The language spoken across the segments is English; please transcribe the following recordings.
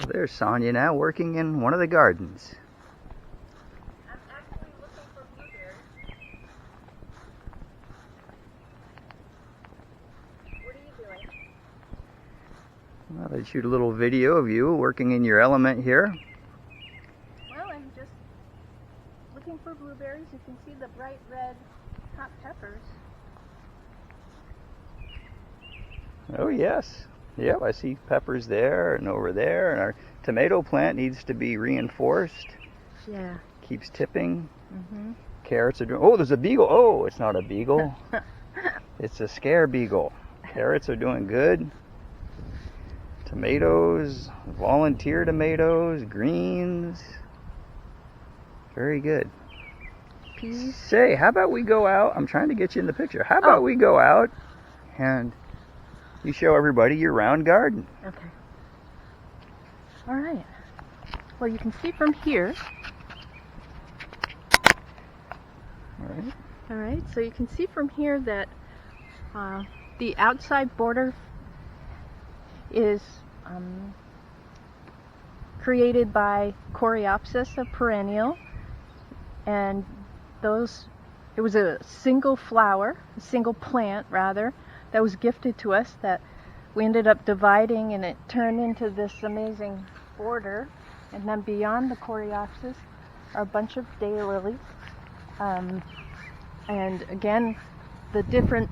There's Sonja now working in one of the gardens. I'm actually looking for blueberries. What are you doing? Well, I'll shoot a little video of you working in your element here. Well, I'm just looking for blueberries. You can see the bright red hot peppers. Oh yes. Yep, I see peppers there and over there, and our tomato plant needs to be reinforced. Yeah. Keeps tipping. Mm-hmm. Carrots are doing... Oh, there's a beagle. Oh, it's not a beagle. It's a scare beagle. Carrots are doing good. Tomatoes, volunteer tomatoes, greens. Very good. Peas. Say, how about we go out? I'm trying to get you in the picture. How about we go out and you show everybody your round garden? Okay. All right. Well, you can see from here. All right. So you can see from here that the outside border is created by Coreopsis, a perennial, and it was a single flower, a single plant rather, that was gifted to us that we ended up dividing, and it turned into this amazing border. And then beyond the Coreopsis are a bunch of daylilies. And again, the different,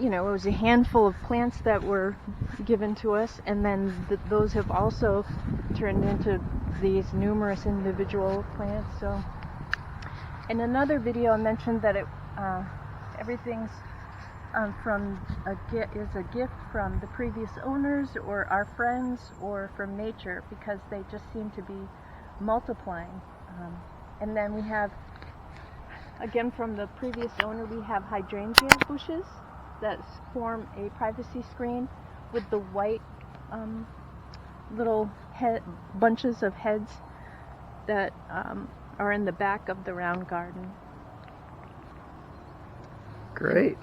it was a handful of plants that were given to us, and then those have also turned into these numerous individual plants. So, in another video, I mentioned that everything's is a gift from the previous owners or our friends or from nature, because they just seem to be multiplying. And then we have, again from the previous owner, we have hydrangea bushes that form a privacy screen with the white little bunches of heads that are in the back of the round garden. Great.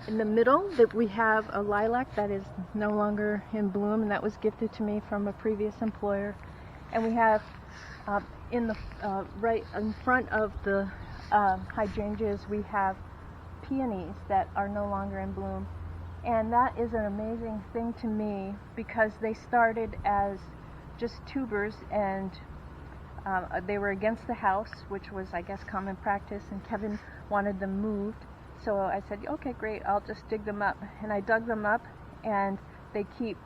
In the middle, that we have a lilac that is no longer in bloom, and that was gifted to me from a previous employer. And we have right in front of the hydrangeas, we have peonies that are no longer in bloom. And that is an amazing thing to me, because they started as just tubers, and they were against the house, which was, I guess, common practice, and Kevin wanted them moved. So I said, okay, great, I'll just dig them up. And I dug them up, and they keep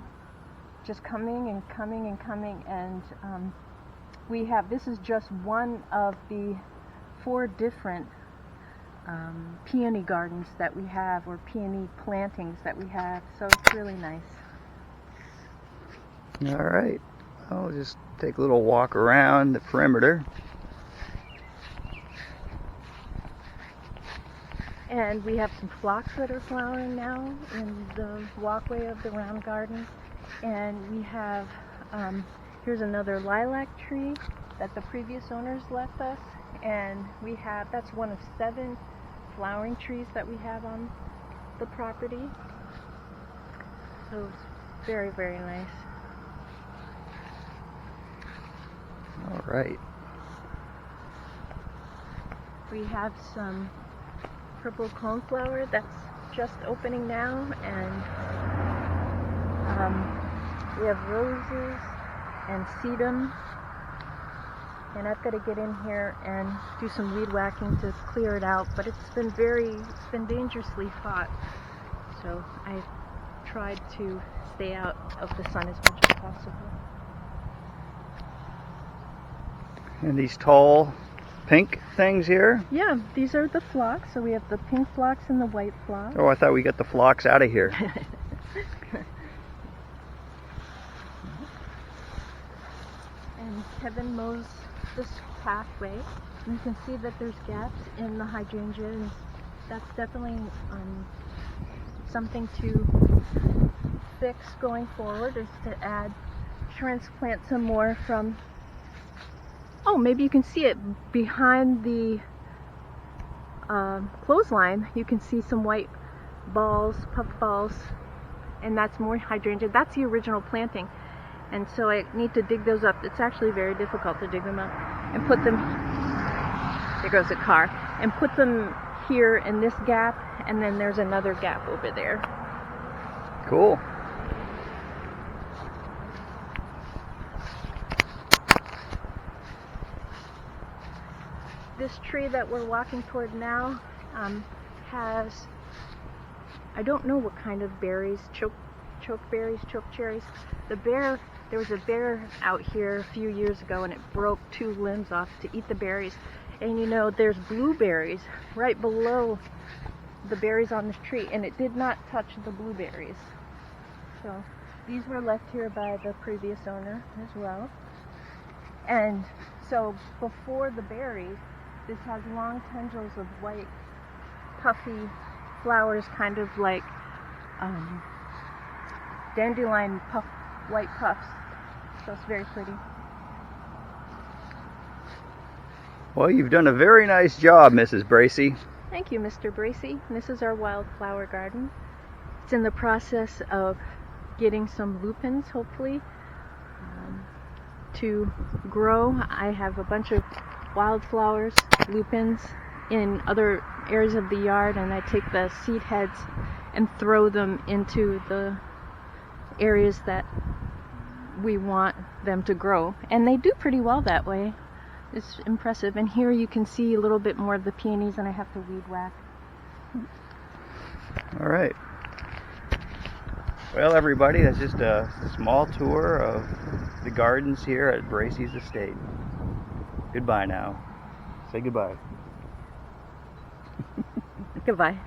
just coming and coming and coming. And this is just one of the 4 different peony gardens that we have, or peony plantings that we have. So it's really nice. All right. I'll just take a little walk around the perimeter. And we have some phlox that are flowering now in the walkway of the round garden. And we have, here's another lilac tree that the previous owners left us. And that's one of 7 flowering trees that we have on the property. So it's very, very nice. All right. We have some purple coneflower that's just opening now, and we have roses and sedum, and I've got to get in here and do some weed whacking to clear it out, but it's been dangerously hot, so I've tried to stay out of the sun as much as possible. And these tall pink things here? Yeah, these are the phlox. So we have the pink phlox and the white phlox. Oh, I thought we got the phlox out of here. And Kevin mows this pathway. You can see that there's gaps in the hydrangea, and that's definitely something to fix going forward, is to transplant some more from... Oh, maybe you can see it behind the clothesline. You can see some white balls, puff balls, and that's more hydrangea. That's the original planting. And so I need to dig those up. It's actually very difficult to dig them up and put them, there goes a car, and put them here in this gap, and then there's another gap over there. Cool. This tree that we're walking toward now has, I don't know what kind of berries, choke berries, choke cherries. There was a bear out here a few years ago, and it broke 2 limbs off to eat the berries. And you know, there's blueberries right below the berries on this tree, and it did not touch the blueberries. So these were left here by the previous owner as well. And so before the berries, this has long tendrils of white, puffy flowers, kind of like dandelion white puffs. So it's very pretty. Well, you've done a very nice job, Mrs. Bracey. Thank you, Mr. Bracey. This is our wildflower garden. It's in the process of getting some lupins, hopefully, to grow. I have a bunch of wildflowers, lupins, in other areas of the yard, and I take the seed heads and throw them into the areas that we want them to grow. And they do pretty well that way. It's impressive. And here you can see a little bit more of the peonies, and I have to weed whack. All right. Well, everybody, that's just a small tour of the gardens here at Bracey's estate. Goodbye now. Say goodbye. Goodbye.